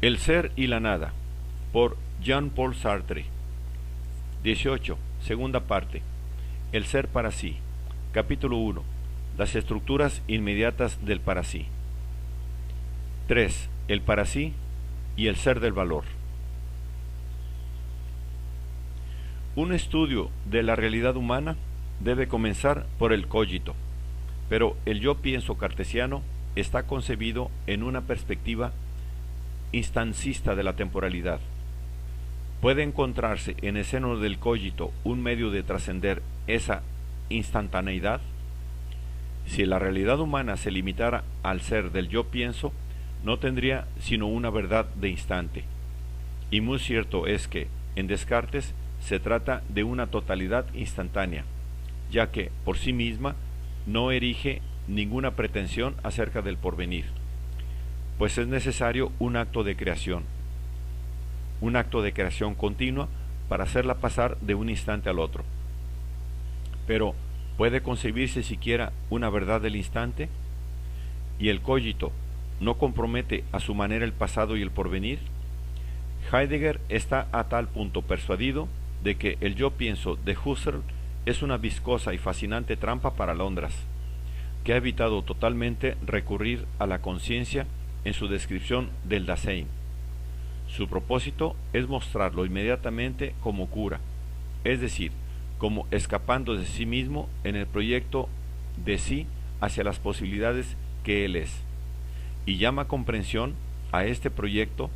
El ser y la nada, por Jean-Paul Sartre. 18. Segunda parte. El ser para sí. Capítulo 1. Las estructuras inmediatas del para sí. 3. El para sí y el ser del valor. Un estudio de la realidad humana debe comenzar por el cogito, pero el yo pienso cartesiano está concebido en una perspectiva instancista de la temporalidad. ¿Puede encontrarse en el seno del cogito un medio de trascender esa instantaneidad? Si la realidad humana se limitara al ser del yo pienso, no tendría sino una verdad de instante. Y muy cierto es que, en Descartes, se trata de una totalidad instantánea, ya que, por sí misma, no erige ninguna pretensión acerca del porvenir, pues es necesario un acto de creación continua para hacerla pasar de un instante al otro. Pero, ¿puede concebirse siquiera una verdad del instante? ¿Y el cogito no compromete a su manera el pasado y el porvenir? Heidegger está a tal punto persuadido de que el yo pienso de Husserl es una viscosa y fascinante trampa para alondras, que ha evitado totalmente recurrir a la conciencia en su descripción del Dasein. Su propósito es mostrarlo inmediatamente como cura, es decir, como escapando de sí mismo en el proyecto de sí hacia las posibilidades que él es, y llama comprensión a este proyecto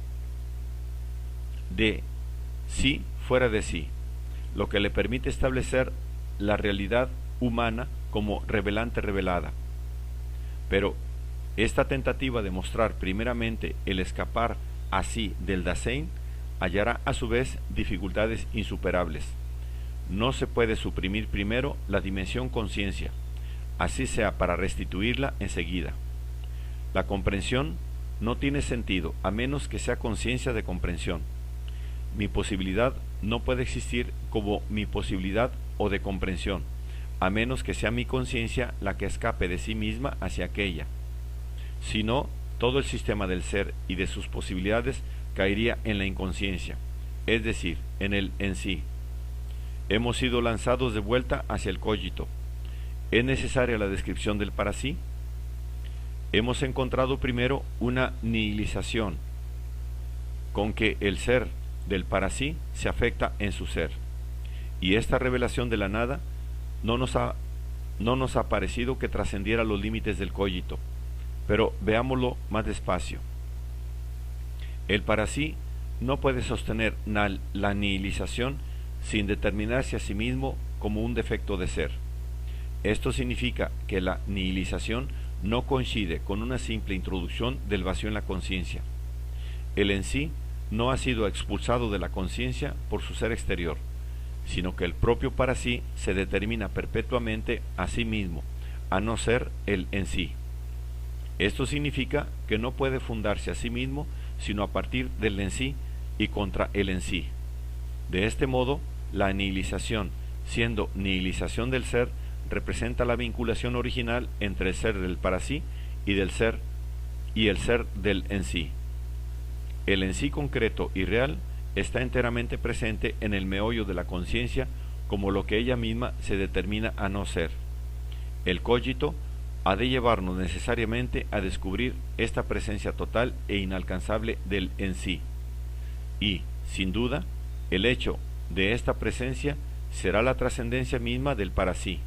de sí fuera de sí, lo que le permite establecer la realidad humana como revelante revelada. Pero esta tentativa de mostrar primeramente el escapar así del Dasein hallará a su vez dificultades insuperables. No se puede suprimir primero la dimensión conciencia, así sea para restituirla enseguida. La comprensión no tiene sentido a menos que sea conciencia de comprensión. Mi posibilidad no puede existir como mi posibilidad o de comprensión, a menos que sea mi conciencia la que escape de sí misma hacia aquella. Si no, todo el sistema del ser y de sus posibilidades caería en la inconsciencia, es decir, en el en sí. Hemos sido lanzados de vuelta hacia el cogito. ¿Es necesaria la descripción del para sí? Hemos encontrado primero una nihilización, con que el ser del para sí se afecta en su ser, y esta revelación de la nada no nos ha parecido que trascendiera los límites del cogito, pero veámoslo más despacio. El para sí no puede sostener la nihilización sin determinarse a sí mismo como un defecto de ser. Esto significa que la nihilización no coincide con una simple introducción del vacío en la conciencia. El en sí no ha sido expulsado de la conciencia por su ser exterior, sino que el propio para sí se determina perpetuamente a sí mismo, a no ser el en sí. Esto significa que no puede fundarse a sí mismo sino a partir del en sí y contra el en sí. De este modo, la nihilización, siendo nihilización del ser, representa la vinculación original entre el ser del para sí y el ser del en sí. El en sí concreto y real está enteramente presente en el meollo de la conciencia como lo que ella misma se determina a no ser. El cogito ha de llevarnos necesariamente a descubrir esta presencia total e inalcanzable del en sí. Y, sin duda, el hecho de esta presencia será la trascendencia misma del para sí.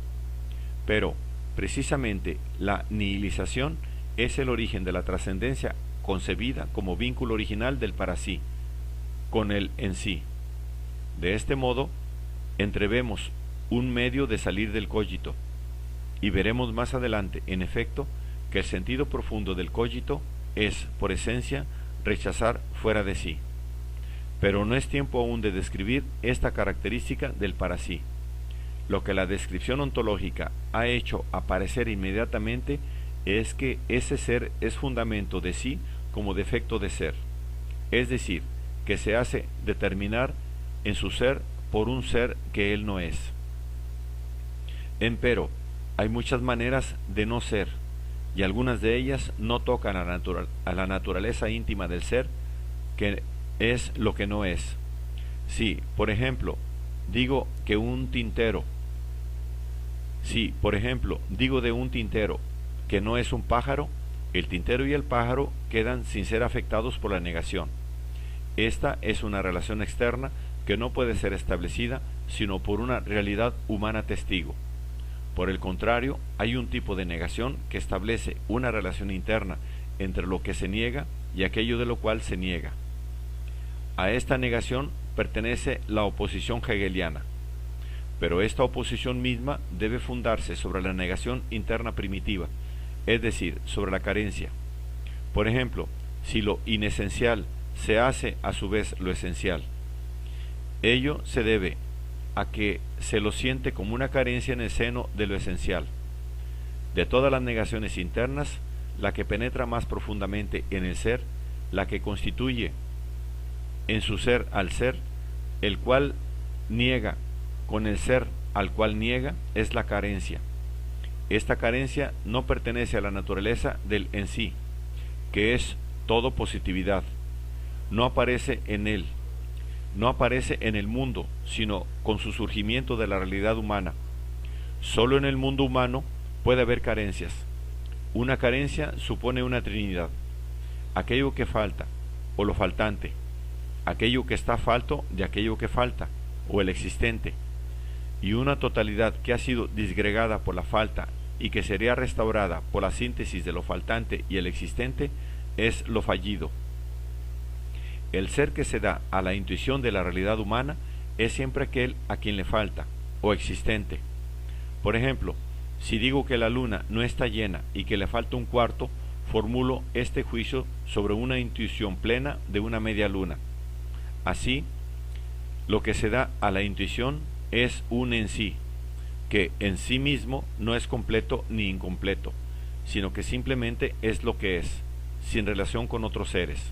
Pero, precisamente, la nihilización es el origen de la trascendencia concebida como vínculo original del para sí, con el en sí. De este modo, entrevemos un medio de salir del cogito, y veremos más adelante, en efecto, que el sentido profundo del cogito es, por esencia, rechazar fuera de sí. Pero no es tiempo aún de describir esta característica del para sí. Lo que la descripción ontológica ha hecho aparecer inmediatamente es que ese ser es fundamento de sí como defecto de ser, es decir, que se hace determinar en su ser por un ser que él no es. Empero, hay muchas maneras de no ser, y algunas de ellas no tocan a la naturaleza íntima del ser, que es lo que no es. Si, por ejemplo, digo de un tintero que no es un pájaro, el tintero y el pájaro quedan sin ser afectados por la negación. Esta es una relación externa que no puede ser establecida sino por una realidad humana testigo. Por el contrario, hay un tipo de negación que establece una relación interna entre lo que se niega y aquello de lo cual se niega. A esta negación pertenece la oposición hegeliana, pero esta oposición misma debe fundarse sobre la negación interna primitiva, es decir, sobre la carencia. Por ejemplo, si lo inesencial se hace a su vez lo esencial, ello se debe a que se lo siente como una carencia en el seno de lo esencial. De todas las negaciones internas, la que penetra más profundamente en el ser, la que constituye en su ser al ser, el cual niega con el ser al cual niega, es la carencia. Esta carencia no pertenece a la naturaleza del en sí, que es todo positividad. No aparece en él, no aparece en el mundo, sino con su surgimiento de la realidad humana. Solo en el mundo humano puede haber carencias. Una carencia supone una trinidad: aquello que falta, o lo faltante; aquello que está falto de aquello que falta, o el existente; y una totalidad que ha sido disgregada por la falta y que sería restaurada por la síntesis de lo faltante y el existente es lo fallido. El ser que se da a la intuición de la realidad humana es siempre aquel a quien le falta, o existente. Por ejemplo, si digo que la luna no está llena y que le falta un cuarto, formulo este juicio sobre una intuición plena de una media luna. Así, lo que se da a la intuición es un en sí, que en sí mismo no es completo ni incompleto, sino que simplemente es lo que es, sin relación con otros seres.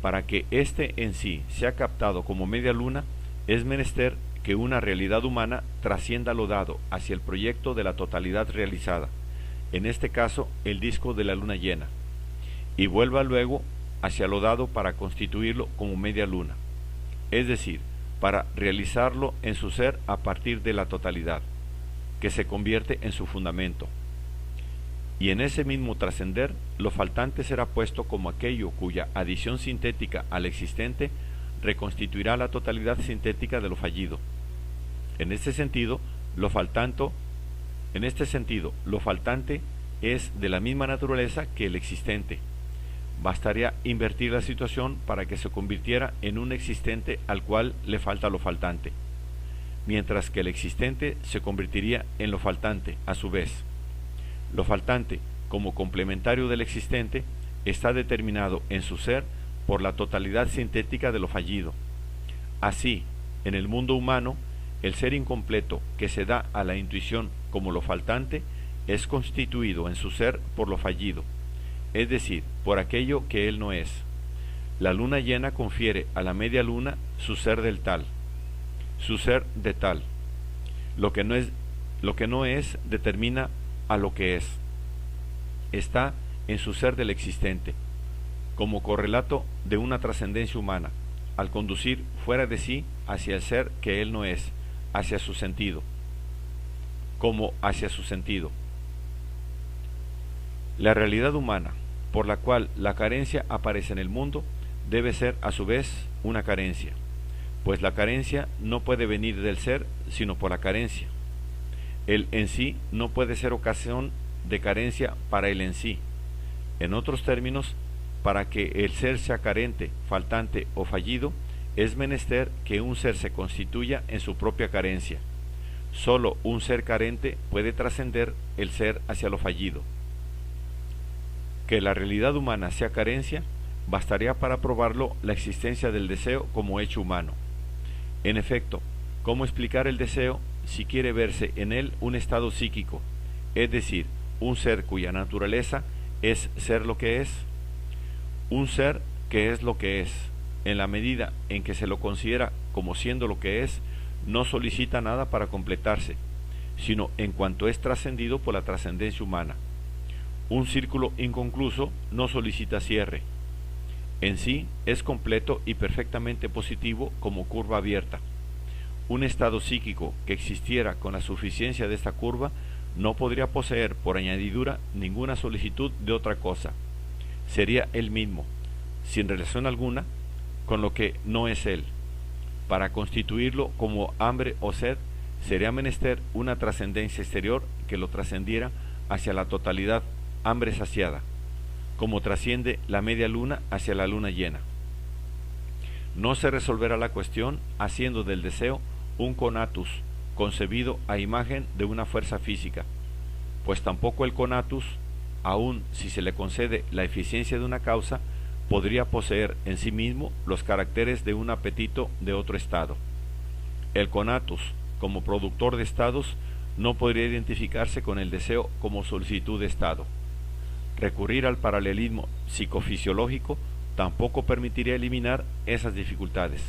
Para que este en sí sea captado como media luna, es menester que una realidad humana trascienda lo dado hacia el proyecto de la totalidad realizada, en este caso el disco de la luna llena, y vuelva luego hacia lo dado para constituirlo como media luna, es decir, para realizarlo en su ser a partir de la totalidad, que se convierte en su fundamento. Y en ese mismo trascender, lo faltante será puesto como aquello cuya adición sintética al existente reconstituirá la totalidad sintética de lo fallido. En este sentido, lo faltante es de la misma naturaleza que el existente. Bastaría invertir la situación para que se convirtiera en un existente al cual le falta lo faltante, mientras que el existente se convertiría en lo faltante a su vez. Lo faltante, como complementario del existente, está determinado en su ser por la totalidad sintética de lo fallido. Así, en el mundo humano, el ser incompleto que se da a la intuición como lo faltante es constituido en su ser por lo fallido, es decir, por aquello que él no es. La luna llena confiere a la media luna su ser del tal, su ser de tal. Lo que no es determina a lo que es. Está en su ser del existente, como correlato de una trascendencia humana, al conducir fuera de sí hacia el ser que él no es, hacia su sentido, como hacia su sentido. La realidad humana, por la cual la carencia aparece en el mundo, debe ser a su vez una carencia, pues la carencia no puede venir del ser sino por la carencia. El en sí no puede ser ocasión de carencia para el en sí. En otros términos, para que el ser sea carente, faltante o fallido, es menester que un ser se constituya en su propia carencia. Solo un ser carente puede trascender el ser hacia lo fallido. Que la realidad humana sea carencia, bastaría para probarlo la existencia del deseo como hecho humano. En efecto, ¿cómo explicar el deseo si quiere verse en él un estado psíquico, es decir, un ser cuya naturaleza es ser lo que es? Un ser que es lo que es, en la medida en que se lo considera como siendo lo que es, no solicita nada para completarse, sino en cuanto es trascendido por la trascendencia humana. Un círculo inconcluso no solicita cierre. En sí es completo y perfectamente positivo como curva abierta. Un estado psíquico que existiera con la suficiencia de esta curva no podría poseer por añadidura ninguna solicitud de otra cosa. Sería él mismo, sin relación alguna, con lo que no es él. Para constituirlo como hambre o sed, sería menester una trascendencia exterior que lo trascendiera hacia la totalidad hambre saciada, como trasciende la media luna hacia la luna llena. No se resolverá la cuestión haciendo del deseo un conatus, concebido a imagen de una fuerza física, pues tampoco el conatus, aun si se le concede la eficiencia de una causa, podría poseer en sí mismo los caracteres de un apetito de otro estado. El conatus, como productor de estados, no podría identificarse con el deseo como solicitud de estado. Recurrir al paralelismo psicofisiológico tampoco permitiría eliminar esas dificultades.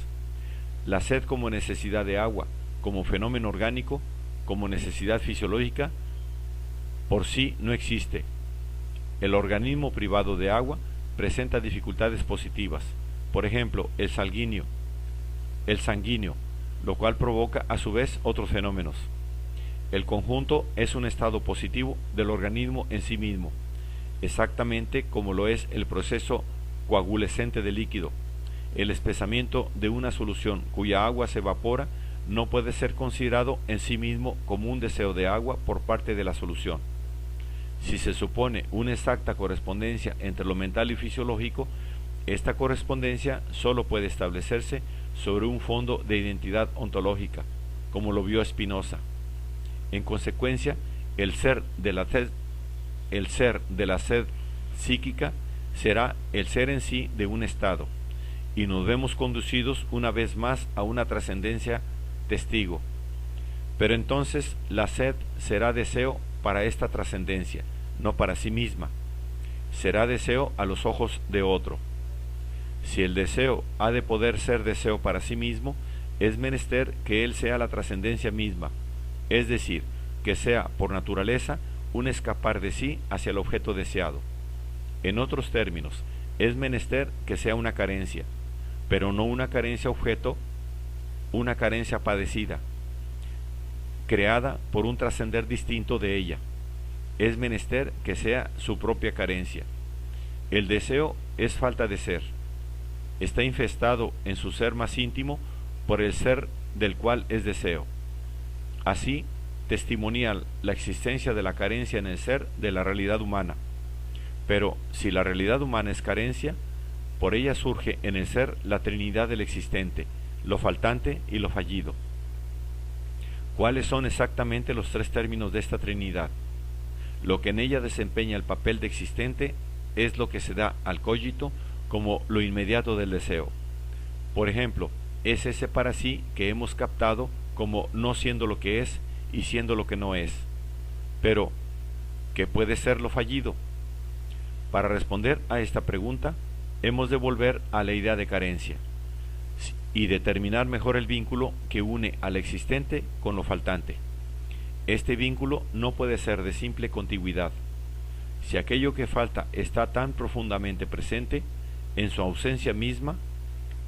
La sed como necesidad de agua, como fenómeno orgánico, como necesidad fisiológica, por sí no existe. El organismo privado de agua presenta dificultades positivas, por ejemplo, el sanguíneo, lo cual provoca a su vez otros fenómenos. El conjunto es un estado positivo del organismo en sí mismo, exactamente como lo es el proceso coagulescente del líquido. El espesamiento de una solución cuya agua se evapora no puede ser considerado en sí mismo como un deseo de agua por parte de la solución. Si se supone una exacta correspondencia entre lo mental y fisiológico, esta correspondencia sólo puede establecerse sobre un fondo de identidad ontológica, como lo vio Spinoza. En consecuencia, el ser de la sed psíquica será el ser en sí de un estado, y nos vemos conducidos una vez más a una trascendencia testigo. Pero entonces la sed será deseo para esta trascendencia, no para sí misma. Será deseo a los ojos de otro. Si el deseo ha de poder ser deseo para sí mismo, es menester que él sea la trascendencia misma, es decir, que sea por naturaleza un escapar de sí hacia el objeto deseado. En otros términos, es menester que sea una carencia, pero no una carencia objeto, una carencia padecida, creada por un trascender distinto de ella. Es menester que sea su propia carencia. El deseo es falta de ser. Está infestado en su ser más íntimo por el ser del cual es deseo. Así, testimonia la existencia de la carencia en el ser de la realidad humana. Pero si la realidad humana es carencia, por ella surge en el ser la trinidad del existente, lo faltante y lo fallido. ¿Cuáles son exactamente los tres términos de esta trinidad? Lo que en ella desempeña el papel de existente es lo que se da al cogito como lo inmediato del deseo. Por ejemplo, es ese para sí que hemos captado como no siendo lo que es y siendo lo que no es. Pero, ¿qué puede ser lo fallido? Para responder a esta pregunta, hemos de volver a la idea de carencia y determinar mejor el vínculo que une al existente con lo faltante. Este vínculo no puede ser de simple contigüidad. Si aquello que falta está tan profundamente presente, en su ausencia misma,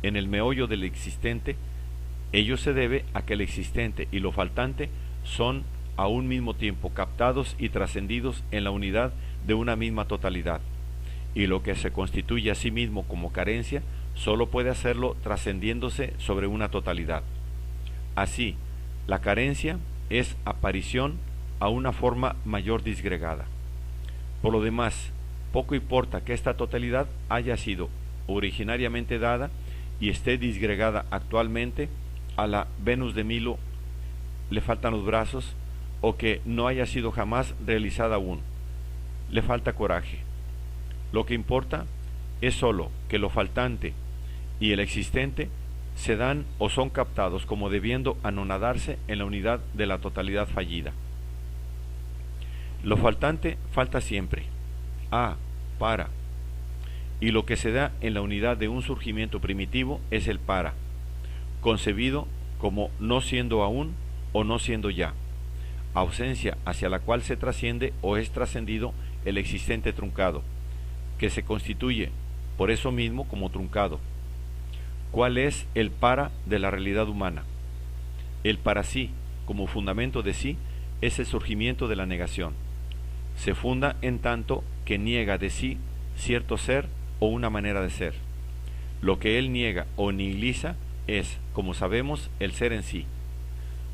en el meollo del existente, ello se debe a que el existente y lo faltante son a un mismo tiempo captados y trascendidos en la unidad de una misma totalidad, y lo que se constituye a sí mismo como carencia solo puede hacerlo trascendiéndose sobre una totalidad. Así, la carencia es aparición a una forma mayor disgregada. Por lo demás, poco importa que esta totalidad haya sido originariamente dada y esté disgregada actualmente. A la Venus de Milo le faltan los brazos, o que no haya sido jamás realizada aún, le falta coraje. Lo que importa es sólo que lo faltante y el existente se dan o son captados como debiendo anonadarse en la unidad de la totalidad fallida. Lo faltante falta siempre, para, y lo que se da en la unidad de un surgimiento primitivo es el para, concebido como no siendo aún o no siendo ya, ausencia hacia la cual se trasciende o es trascendido el existente truncado, que se constituye por eso mismo como truncado. ¿Cuál es el para de la realidad humana? El para sí, como fundamento de sí, es el surgimiento de la negación. Se funda en tanto que niega de sí cierto ser o una manera de ser. Lo que él niega o nihiliza es, como sabemos, el ser en sí,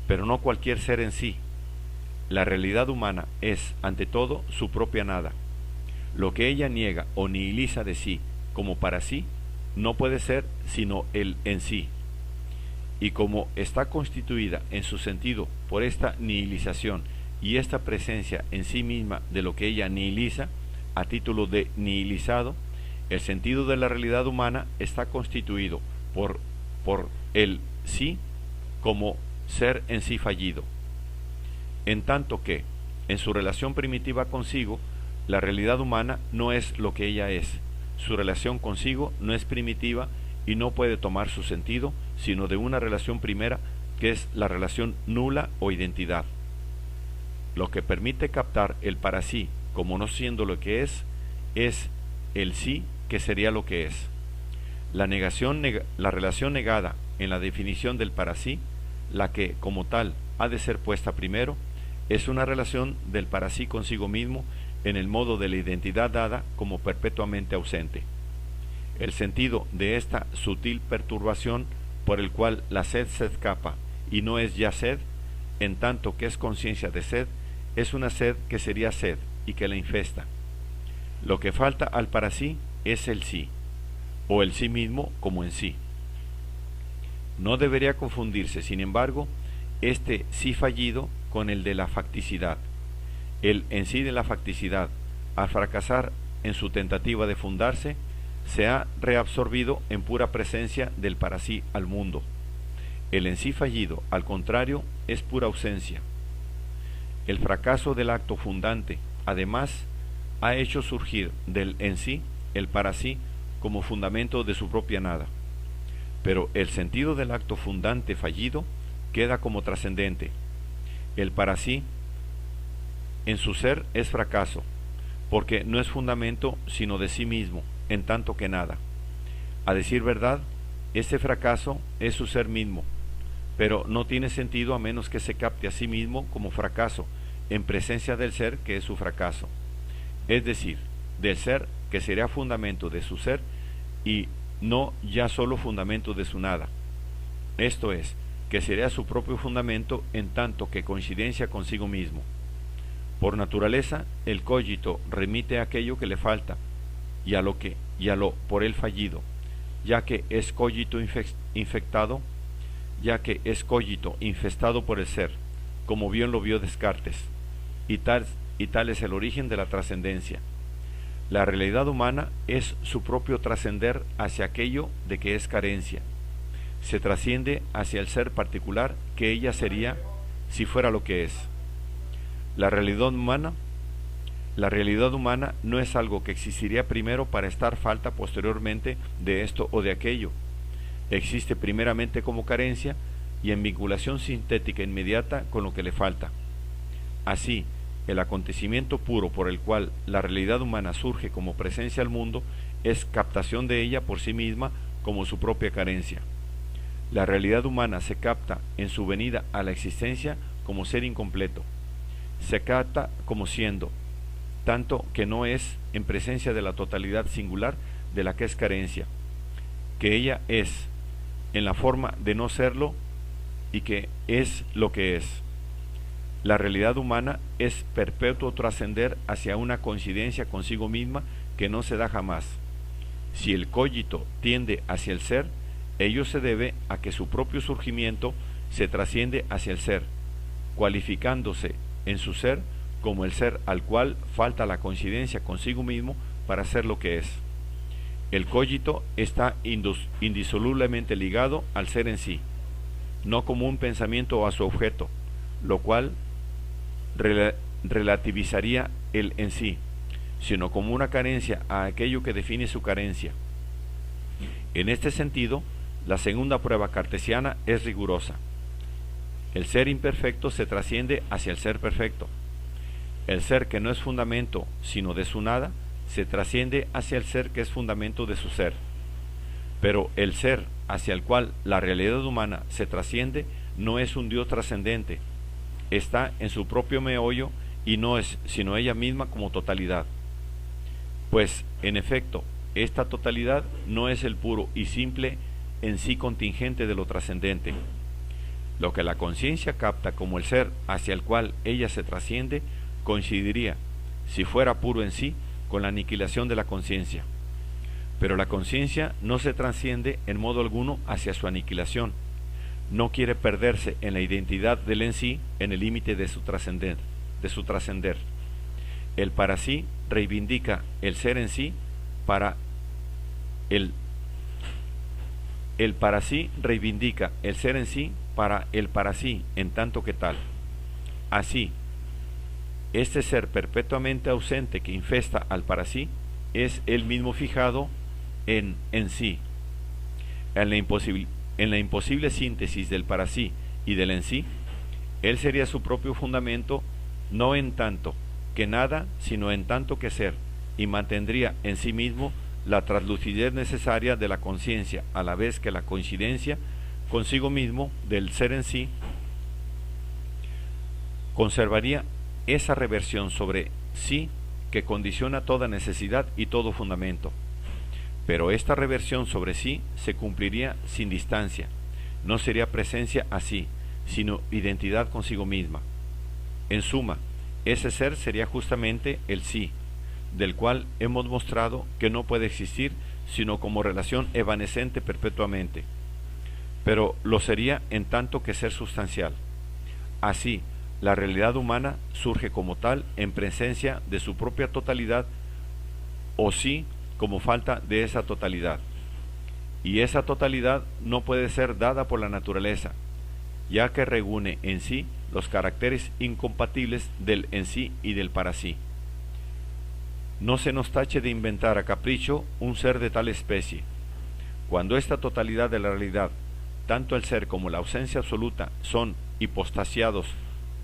pero no cualquier ser en sí. La realidad humana es, ante todo, su propia nada. Lo que ella niega o nihiliza de sí como para sí, no puede ser sino el en sí. Y como está constituida en su sentido por esta nihilización y esta presencia en sí misma de lo que ella nihiliza, a título de nihilizado, el sentido de la realidad humana está constituido por el sí como ser en sí fallido. En tanto que, en su relación primitiva consigo, la realidad humana no es lo que ella es. Su relación consigo no es primitiva y no puede tomar su sentido sino de una relación primera que es la relación nula o identidad. Lo que permite captar el para sí como no siendo lo que es el sí que sería lo que es. La relación negada en la definición del para sí, la que como tal ha de ser puesta primero, es una relación del para sí consigo mismo en el modo de la identidad dada como perpetuamente ausente. El sentido de esta sutil perturbación por el cual la sed se escapa y no es ya sed, en tanto que es conciencia de sed, es una sed que sería sed y que la infesta. Lo que falta al para sí es el sí, o el sí mismo como en sí. No debería confundirse, sin embargo, este sí fallido con el de la facticidad. El en sí de la facticidad, al fracasar en su tentativa de fundarse, se ha reabsorbido en pura presencia del para sí al mundo. El en sí fallido, al contrario, es pura ausencia. El fracaso del acto fundante, además, ha hecho surgir del en sí el para sí como fundamento de su propia nada. Pero el sentido del acto fundante fallido queda como trascendente. El para sí en su ser es fracaso, porque no es fundamento sino de sí mismo, en tanto que nada. A decir verdad, este fracaso es su ser mismo, pero no tiene sentido a menos que se capte a sí mismo como fracaso, en presencia del ser que es su fracaso, es decir, del ser que será fundamento de su ser y no ya solo fundamento de su nada. Esto es, que será su propio fundamento en tanto que coincidencia consigo mismo. Por naturaleza, el cogito remite a aquello que le falta y a lo por él fallido, ya que es cogito infectado, ya que es cogito infestado por el ser, como bien lo vio Descartes, y tal es el origen de la trascendencia. La realidad humana es su propio trascender hacia aquello de que es carencia. Se trasciende hacia el ser particular que ella sería si fuera lo que es. La realidad humana no es algo que existiría primero para estar falta posteriormente de esto o de aquello. Existe primeramente como carencia y en vinculación sintética inmediata con lo que le falta. Así, el acontecimiento puro por el cual la realidad humana surge como presencia al mundo es captación de ella por sí misma como su propia carencia. La realidad humana se capta en su venida a la existencia como ser incompleto. Se capta como siendo, tanto que no es en presencia de la totalidad singular de la que es carencia, que ella es, en la forma de no serlo y que es lo que es. La realidad humana es perpetuo trascender hacia una coincidencia consigo misma que no se da jamás. Si el cogito tiende hacia el ser, ello se debe a que su propio surgimiento se trasciende hacia el ser, cualificándose en su ser como el ser al cual falta la coincidencia consigo mismo para ser lo que es. El cogito está indisolublemente ligado al ser en sí, no como un pensamiento a su objeto, lo cual relativizaría el en sí, sino como una carencia a aquello que define su carencia. En este sentido, la segunda prueba cartesiana es rigurosa. El ser imperfecto se trasciende hacia el ser perfecto. El ser que no es fundamento sino de su nada se trasciende hacia el ser que es fundamento de su ser. Pero el ser hacia el cual la realidad humana se trasciende no es un Dios trascendente, está en su propio meollo y no es sino ella misma como totalidad. Pues, en efecto, esta totalidad no es el puro y simple en sí contingente de lo trascendente. Lo que la conciencia capta como el ser hacia el cual ella se trasciende coincidiría, si fuera puro en sí, con la aniquilación de la conciencia. Pero la conciencia no se trasciende en modo alguno hacia su aniquilación, no quiere perderse en la identidad del en sí en el límite de su trascender. El para sí reivindica el ser en sí para el para sí reivindica el ser en sí para el para sí en tanto que tal. Así, este ser perpetuamente ausente que infesta al para sí es él mismo fijado en sí. En la imposible síntesis del para sí y del en sí, él sería su propio fundamento, no en tanto que nada, sino en tanto que ser, y mantendría en sí mismo la traslucidez necesaria de la conciencia, a la vez que la coincidencia consigo mismo del ser en sí conservaría esa reversión sobre sí que condiciona toda necesidad y todo fundamento. Pero esta reversión sobre sí se cumpliría sin distancia, no sería presencia así, sino identidad consigo misma. En suma, ese ser sería justamente el sí, del cual hemos mostrado que no puede existir sino como relación evanescente perpetuamente, pero lo sería en tanto que ser sustancial. Así, la realidad humana surge como tal en presencia de su propia totalidad, o sí como falta de esa totalidad. Y esa totalidad no puede ser dada por la naturaleza, ya que reúne en sí los caracteres incompatibles del en sí y del para sí. No se nos tache de inventar a capricho un ser de tal especie. Cuando esta totalidad de la realidad, tanto el ser como la ausencia absoluta, son hipostasiados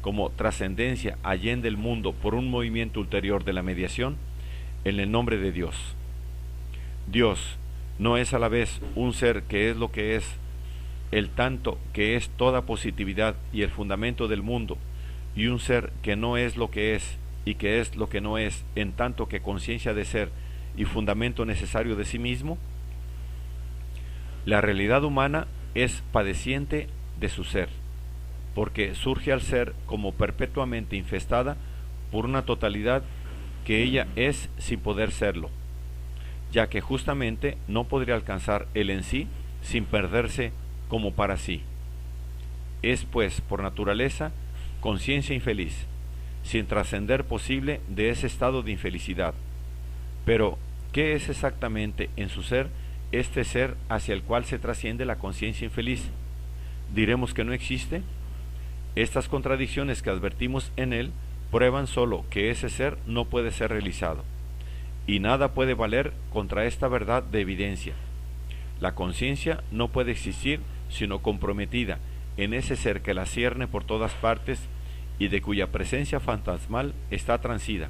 como trascendencia allende el mundo por un movimiento ulterior de la mediación, en el nombre de Dios. Dios no es a la vez un ser que es lo que es, el tanto que es toda positividad y el fundamento del mundo, y un ser que no es lo que es y que es lo que no es, en tanto que conciencia de ser y fundamento necesario de sí mismo. La realidad humana es padeciente de su ser, porque surge al ser como perpetuamente infestada por una totalidad que ella es sin poder serlo, ya que justamente no podría alcanzar el en sí sin perderse como para sí. Es pues por naturaleza conciencia infeliz, sin trascender posible de ese estado de infelicidad. Pero, ¿qué es exactamente en su ser este ser hacia el cual se trasciende la conciencia infeliz? ¿Diremos que no existe? Estas contradicciones que advertimos en él prueban solo que ese ser no puede ser realizado, y nada puede valer contra esta verdad de evidencia. La conciencia no puede existir sino comprometida en ese ser que la cierne por todas partes y de cuya presencia fantasmal está transida.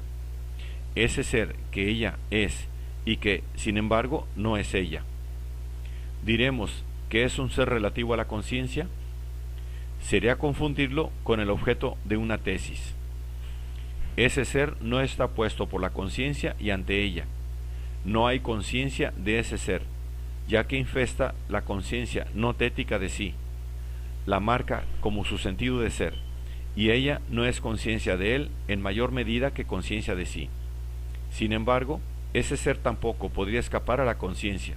Ese ser que ella es y que, sin embargo, no es ella. ¿Diremos que es un ser relativo a la conciencia? Sería confundirlo con el objeto de una tesis. Ese ser no está puesto por la conciencia y ante ella. No hay conciencia de ese ser, ya que infesta la conciencia no tética de sí, la marca como su sentido de ser, y ella no es conciencia de él en mayor medida que conciencia de sí. Sin embargo, ese ser tampoco podría escapar a la conciencia,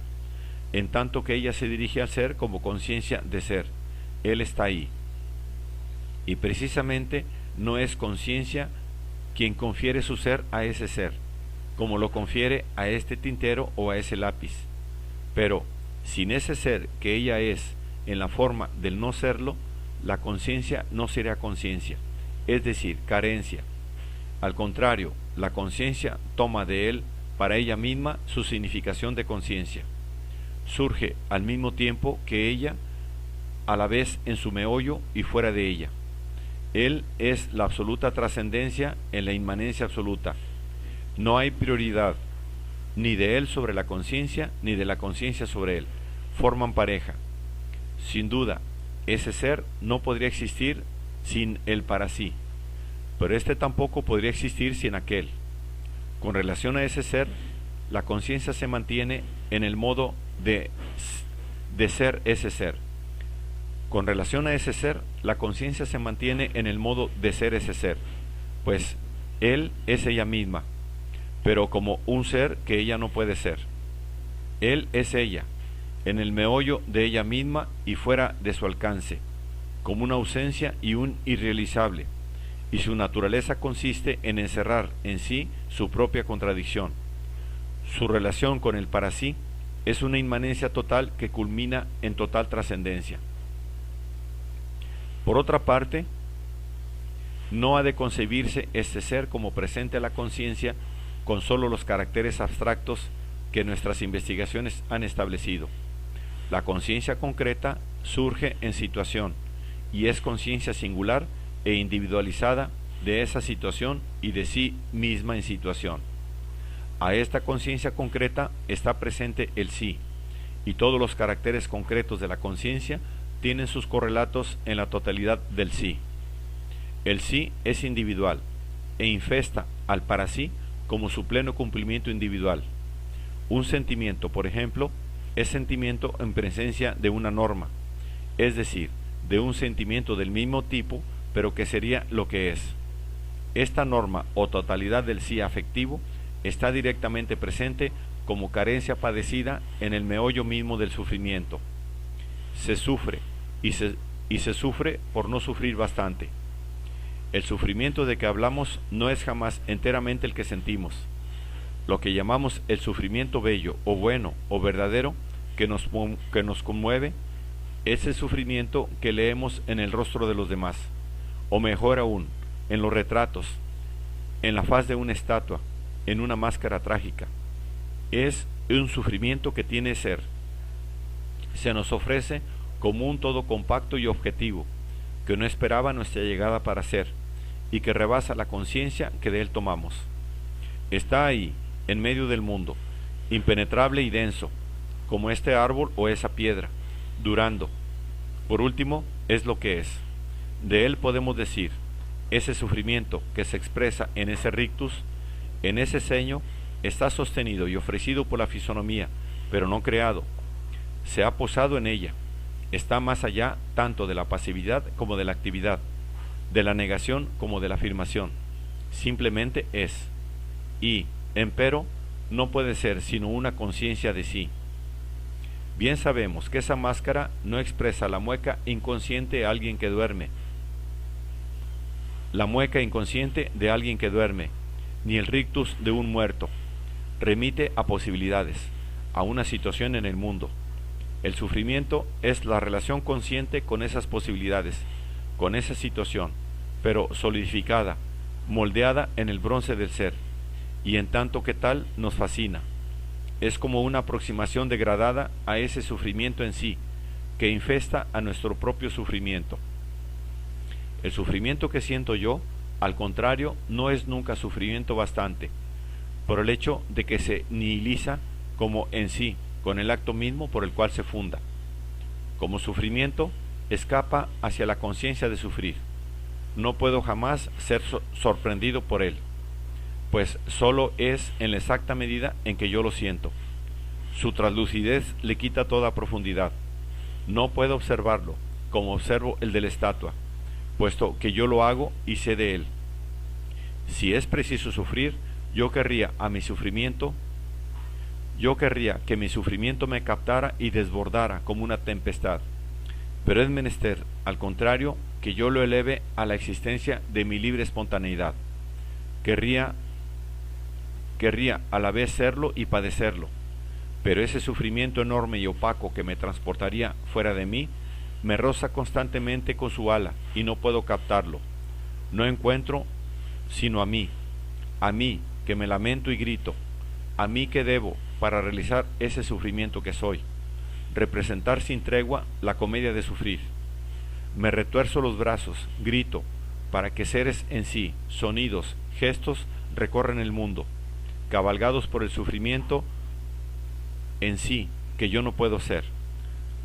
en tanto que ella se dirige al ser como conciencia de ser. Él está ahí. Y precisamente no es conciencia quien confiere su ser a ese ser, como lo confiere a este tintero o a ese lápiz. Pero, sin ese ser que ella es en la forma del no serlo, la conciencia no sería conciencia, es decir, carencia. Al contrario, la conciencia toma de él para ella misma su significación de conciencia. Surge al mismo tiempo que ella, a la vez en su meollo y fuera de ella. Él es la absoluta trascendencia en la inmanencia absoluta. No hay prioridad ni de él sobre la conciencia, ni de la conciencia sobre él. Forman pareja. Sin duda, ese ser no podría existir sin el para sí, pero este tampoco podría existir sin aquel. Con relación a ese ser, la conciencia se mantiene en el modo de ser ese ser. Con relación a ese ser, la conciencia se mantiene en el modo de ser ese ser, pues él es ella misma, pero como un ser que ella no puede ser. Él es ella, en el meollo de ella misma y fuera de su alcance, como una ausencia y un irrealizable, y su naturaleza consiste en encerrar en sí su propia contradicción. Su relación con el para sí es una inmanencia total que culmina en total trascendencia. Por otra parte, no ha de concebirse este ser como presente a la conciencia con sólo los caracteres abstractos que nuestras investigaciones han establecido. La conciencia concreta surge en situación y es conciencia singular e individualizada de esa situación y de sí misma en situación. A esta conciencia concreta está presente el sí, y todos los caracteres concretos de la conciencia tienen sus correlatos en la totalidad del sí. El sí es individual e infesta al para sí como su pleno cumplimiento individual. Un sentimiento, por ejemplo, es sentimiento en presencia de una norma, es decir, de un sentimiento del mismo tipo, pero que sería lo que es. Esta norma o totalidad del sí afectivo está directamente presente como carencia padecida en el meollo mismo del sufrimiento. Se sufre y se sufre por no sufrir bastante. El sufrimiento de que hablamos no es jamás enteramente el que sentimos. Lo que llamamos el sufrimiento bello o bueno o verdadero que nos conmueve es el sufrimiento que leemos en el rostro de los demás, o mejor aún, en los retratos, en la faz de una estatua, en una máscara trágica. Es un sufrimiento que tiene ser. Se nos ofrece como un todo compacto y objetivo, que no esperaba nuestra llegada para ser, y que rebasa la conciencia que de él tomamos. Está ahí, en medio del mundo, impenetrable y denso, como este árbol o esa piedra, durando. Por último, es lo que es. De él podemos decir, ese sufrimiento que se expresa en ese rictus, en ese ceño, está sostenido y ofrecido por la fisonomía, pero no creado. Se ha posado en ella. Está más allá tanto de la pasividad como de la actividad, de la negación como de la afirmación. Simplemente es. Y, empero, no puede ser sino una conciencia de sí. Bien sabemos que esa máscara no expresa la mueca inconsciente de alguien que duerme, ni el rictus de un muerto. Remite a posibilidades, a una situación en el mundo. El sufrimiento es la relación consciente con esas posibilidades, con esa situación, pero solidificada, moldeada en el bronce del ser, y en tanto que tal nos fascina. Es como una aproximación degradada a ese sufrimiento en sí, que infesta a nuestro propio sufrimiento. El sufrimiento que siento yo, al contrario, no es nunca sufrimiento bastante, por el hecho de que se nihiliza como en sí, con el acto mismo por el cual se funda. Como sufrimiento, escapa hacia la conciencia de sufrir. No puedo jamás ser sorprendido por él, pues solo es en la exacta medida en que yo lo siento. Su traslucidez le quita toda profundidad. No puedo observarlo como observo el de la estatua, puesto que yo lo hago y sé de él. Si es preciso sufrir, yo querría que mi sufrimiento me captara y desbordara como una tempestad, pero es menester, al contrario, que yo lo eleve a la existencia de mi libre espontaneidad. Querría a la vez serlo y padecerlo, pero ese sufrimiento enorme y opaco que me transportaría fuera de mí, me roza constantemente con su ala y no puedo captarlo. No encuentro sino a mí que me lamento y grito, a mí que debo, para realizar ese sufrimiento que soy, representar sin tregua la comedia de sufrir. Me retuerzo los brazos, grito, para que seres en sí, sonidos, gestos, recorren el mundo. cabalgados por el sufrimiento en sí, que yo no puedo ser.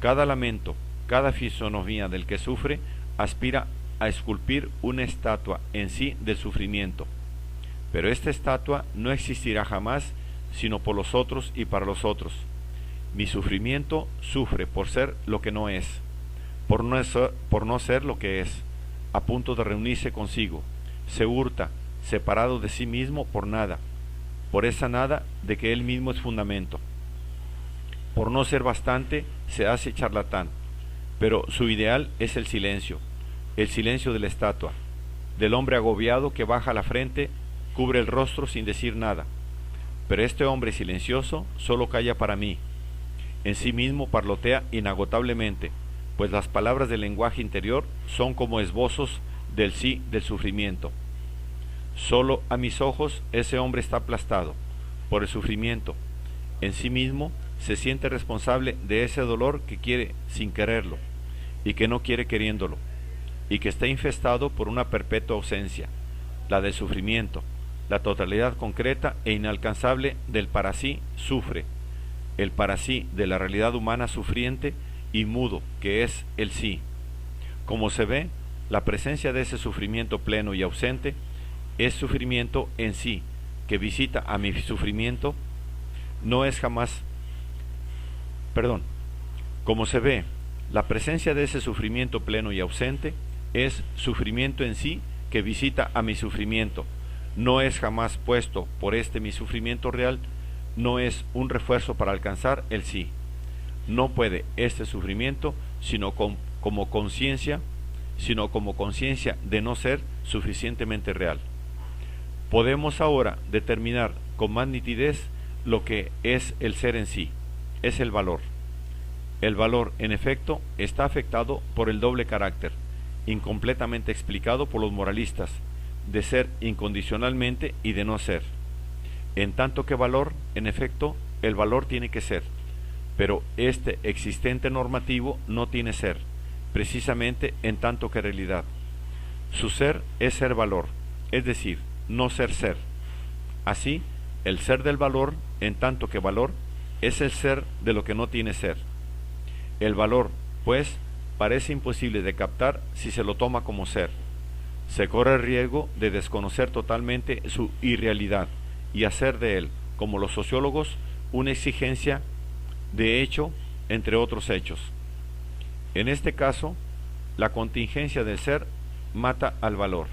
Cada lamento, cada fisonomía del que sufre, aspira a esculpir una estatua en sí del sufrimiento. Pero esta estatua no existirá jamás, sino por los otros y para los otros. Mi sufrimiento sufre por ser lo que no es, por no ser lo que es, a punto de reunirse consigo. Se hurta, separado de sí mismo por nada, por esa nada de que él mismo es fundamento. Por no ser bastante, se hace charlatán, pero su ideal es el silencio de la estatua, del hombre agobiado que baja la frente, cubre el rostro sin decir nada. Pero este hombre silencioso solo calla para mí. En sí mismo parlotea inagotablemente, pues las palabras del lenguaje interior son como esbozos del sí del sufrimiento. Solo a mis ojos ese hombre está aplastado por el sufrimiento. En sí mismo se siente responsable de ese dolor que quiere sin quererlo y que no quiere queriéndolo, y que está infestado por una perpetua ausencia, la del sufrimiento, la totalidad concreta e inalcanzable del para sí sufre, el para sí de la realidad humana sufriente y mudo que es el sí. Como se ve, la presencia de ese sufrimiento pleno y ausente es sufrimiento en sí, que visita a mi sufrimiento, no es jamás, como se ve, la presencia de ese sufrimiento pleno y ausente es sufrimiento en sí que visita a mi sufrimiento, no es jamás puesto por este mi sufrimiento real, no es un refuerzo para alcanzar el sí. No puede este sufrimiento como conciencia de no ser suficientemente real. Podemos ahora determinar con más nitidez lo que es el ser en sí, es el valor. El valor, en efecto, está afectado por el doble carácter, incompletamente explicado por los moralistas, de ser incondicionalmente y de no ser. En tanto que valor, en efecto, el valor tiene que ser, pero este existente normativo no tiene ser, precisamente en tanto que realidad. Su ser es ser valor, es decir, no ser ser. Así, el ser del valor, en tanto que valor, es el ser de lo que no tiene ser. El valor, pues, parece imposible de captar si se lo toma como ser. Se corre el riesgo de desconocer totalmente su irrealidad y hacer de él, como los sociólogos, una exigencia de hecho entre otros hechos. En este caso, la contingencia del ser mata al valor.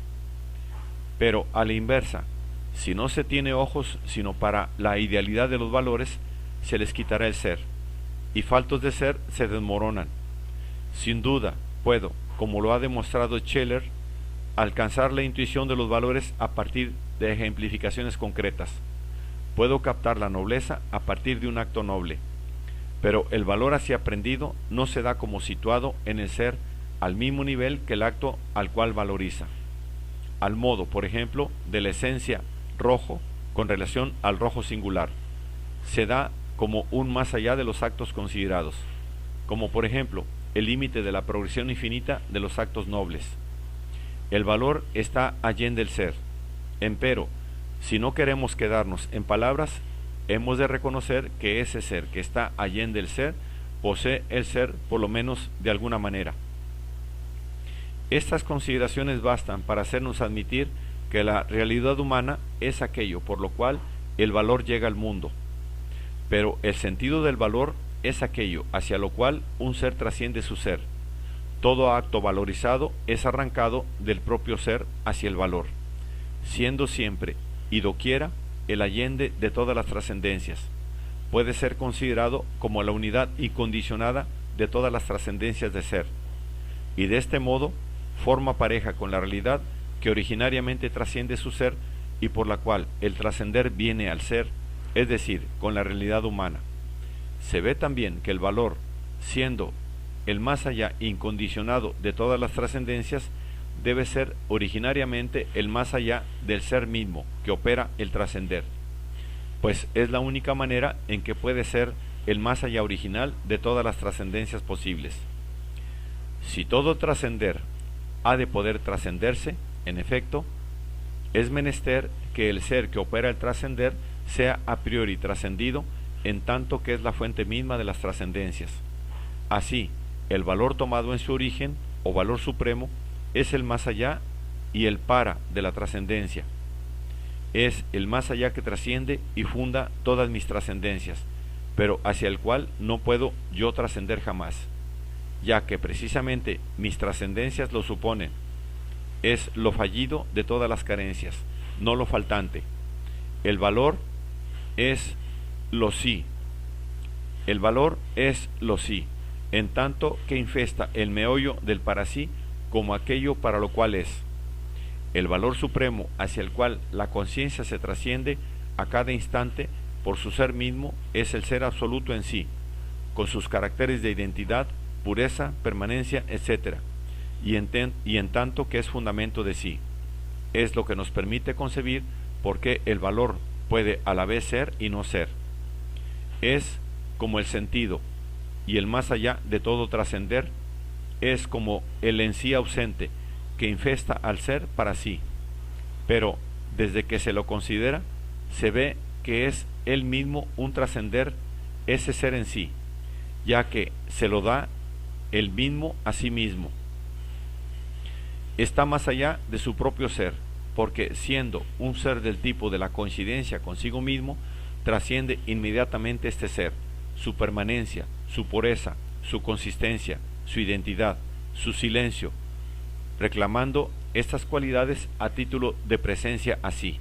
Pero a la inversa, si no se tiene ojos sino para la idealidad de los valores, se les quitará el ser, y faltos de ser se desmoronan. Sin duda, puedo, como lo ha demostrado Scheller, alcanzar la intuición de los valores a partir de ejemplificaciones concretas. Puedo captar la nobleza a partir de un acto noble, pero el valor así aprendido no se da como situado en el ser al mismo nivel que el acto al cual valoriza. Al modo, por ejemplo, de la esencia rojo con relación al rojo singular. Se da como un más allá de los actos considerados, como por ejemplo el límite de la progresión infinita de los actos nobles. El valor está allende del ser. Empero, si no queremos quedarnos en palabras, hemos de reconocer que ese ser que está allende del ser posee el ser por lo menos de alguna manera. Estas consideraciones bastan para hacernos admitir que la realidad humana es aquello por lo cual el valor llega al mundo. Pero el sentido del valor es aquello hacia lo cual un ser trasciende su ser. Todo acto valorizado es arrancado del propio ser hacia el valor, siendo siempre y doquiera el allende de todas las trascendencias. Puede ser considerado como la unidad incondicionada de todas las trascendencias de ser, y de este modo forma pareja con la realidad que originariamente trasciende su ser y por la cual el trascender viene al ser, es decir, con la realidad humana. Se ve también que el valor, siendo el más allá incondicionado de todas las trascendencias, debe ser originariamente el más allá del ser mismo que opera el trascender, pues es la única manera en que puede ser el más allá original de todas las trascendencias posibles. Si todo trascender ha de poder trascenderse, en efecto, es menester que el ser que opera el trascender sea a priori trascendido en tanto que es la fuente misma de las trascendencias. Así, el valor tomado en su origen, o valor supremo, es el más allá y el para de la trascendencia. Es el más allá que trasciende y funda todas mis trascendencias, pero hacia el cual no puedo yo trascender jamás, ya que precisamente mis trascendencias lo suponen. Es lo fallido de todas las carencias, no lo faltante. El valor es lo sí. El valor es lo sí, en tanto que infesta el meollo del para sí como aquello para lo cual es. El valor supremo hacia el cual la conciencia se trasciende a cada instante por su ser mismo es el ser absoluto en sí, con sus caracteres de identidad, pureza, permanencia, etc., y en tanto que es fundamento de sí. Es lo que nos permite concebir por qué el valor puede a la vez ser y no ser. Es como el sentido, y el más allá de todo trascender, es como el en sí ausente, que infesta al ser para sí, pero desde que se lo considera, se ve que es él mismo un trascender ese ser en sí, ya que se lo da él mismo a sí mismo. Está más allá de su propio ser, porque siendo un ser del tipo de la coincidencia consigo mismo, trasciende inmediatamente este ser, su permanencia, su pureza, su consistencia, su identidad, su silencio, reclamando estas cualidades a título de presencia así.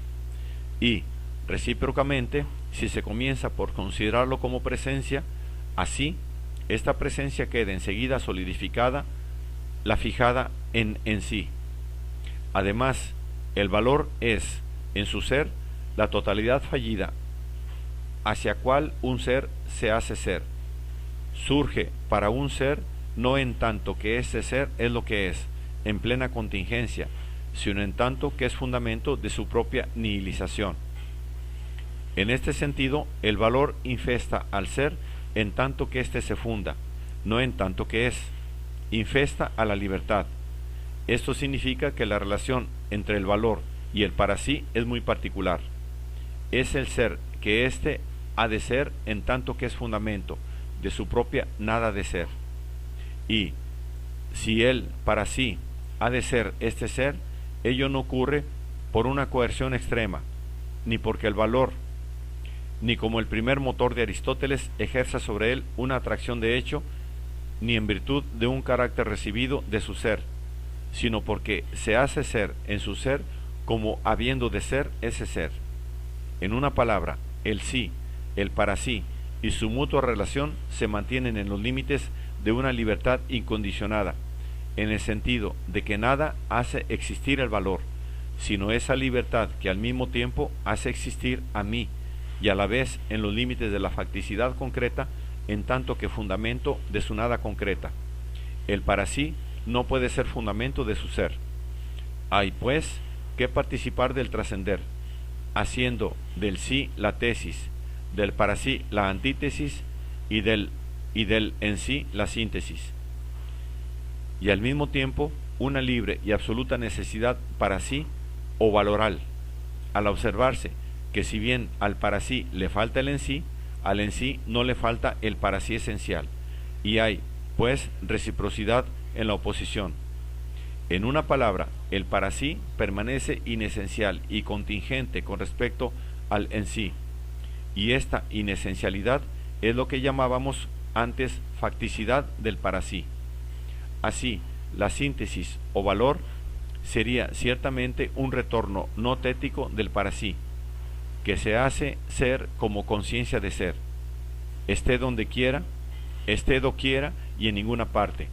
Y, recíprocamente, si se comienza por considerarlo como presencia, así, esta presencia queda enseguida solidificada, la fijada en sí. Además, el valor es, en su ser, la totalidad fallida, hacia cual un ser se hace ser. Surge para un ser no en tanto que ese ser es lo que es, en plena contingencia, sino en tanto que es fundamento de su propia nihilización. En este sentido, el valor infesta al ser en tanto que éste se funda, no en tanto que es. Infesta a la libertad. Esto significa que la relación entre el valor y el para sí es muy particular. Es el ser que éste ha de ser en tanto que es fundamento de su propia nada de ser. Y si él para sí ha de ser este ser, ello no ocurre por una coerción extrema, ni porque el valor, ni como el primer motor de Aristóteles, ejerza sobre él una atracción de hecho, ni en virtud de un carácter recibido de su ser, sino porque se hace ser en su ser como habiendo de ser ese ser. En una palabra, el sí, el para sí y su mutua relación se mantienen en los límites de una libertad incondicionada, en el sentido de que nada hace existir el valor, sino esa libertad que al mismo tiempo hace existir a mí, y a la vez en los límites de la facticidad concreta, en tanto que fundamento de su nada concreta. El para sí no puede ser fundamento de su ser. Hay, pues, que participar del trascender, haciendo del sí la tesis, del para sí la antítesis y del en sí la síntesis, y al mismo tiempo una libre y absoluta necesidad para sí o valoral, al observarse que si bien al para sí le falta el en sí, al en sí no le falta el para sí esencial, y hay, pues, reciprocidad en la oposición. En una palabra, el para sí permanece inesencial y contingente con respecto al en sí, y esta inesencialidad es lo que llamábamos antes facticidad del para sí. Así, la síntesis o valor sería ciertamente un retorno no tético del para sí, que se hace ser como conciencia de ser, esté donde quiera, esté doquiera y en ninguna parte,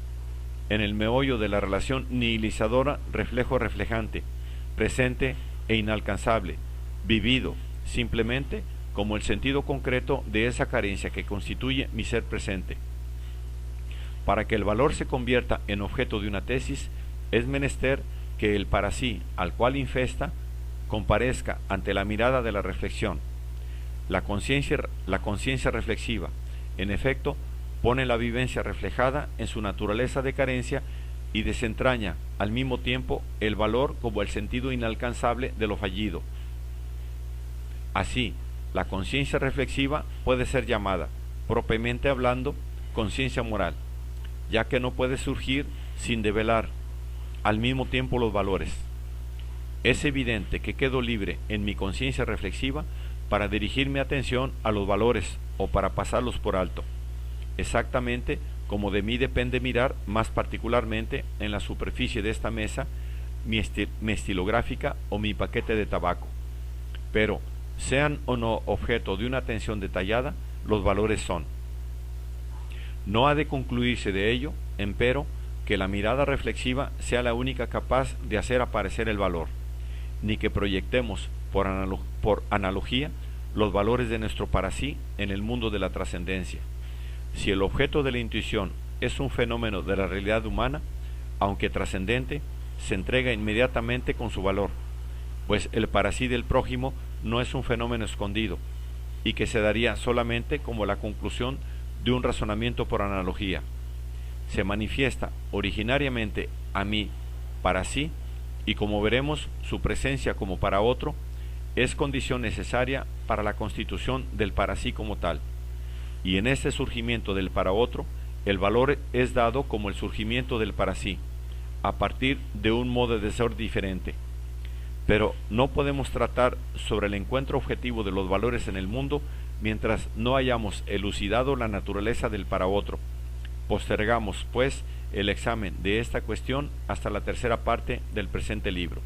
en el meollo de la relación nihilizadora reflejo reflejante, presente e inalcanzable, vivido simplemente como el sentido concreto de esa carencia que constituye mi ser presente. Para que el valor se convierta en objeto de una tesis, es menester que el para sí al cual infesta comparezca ante la mirada de la reflexión. La conciencia reflexiva, en efecto, pone la vivencia reflejada en su naturaleza de carencia y desentraña al mismo tiempo el valor como el sentido inalcanzable de lo fallido. Así, La conciencia reflexiva puede ser llamada, propiamente hablando, conciencia moral, ya que no puede surgir sin develar al mismo tiempo los valores. Es evidente que quedo libre en mi conciencia reflexiva para dirigir mi atención a los valores o para pasarlos por alto, exactamente como de mí depende mirar más particularmente en la superficie de esta mesa mi estilográfica o mi paquete de tabaco. Pero, sean o no objeto de una atención detallada, los valores son. No ha de concluirse de ello, empero, que la mirada reflexiva sea la única capaz de hacer aparecer el valor, ni que proyectemos por analogía los valores de nuestro para sí en el mundo de la trascendencia. Si el objeto de la intuición es un fenómeno de la realidad humana, aunque trascendente, se entrega inmediatamente con su valor, pues el para sí del prójimo no es un fenómeno escondido, y que se daría solamente como la conclusión de un razonamiento por analogía. Se manifiesta originariamente a mí para sí, y como veremos, su presencia como para otro es condición necesaria para la constitución del para sí como tal. Y en este surgimiento del para otro, el valor es dado como el surgimiento del para sí, a partir de un modo de ser diferente. Pero no podemos tratar sobre el encuentro objetivo de los valores en el mundo mientras no hayamos elucidado la naturaleza del para otro. Postergamos, pues, el examen de esta cuestión hasta la tercera parte del presente libro.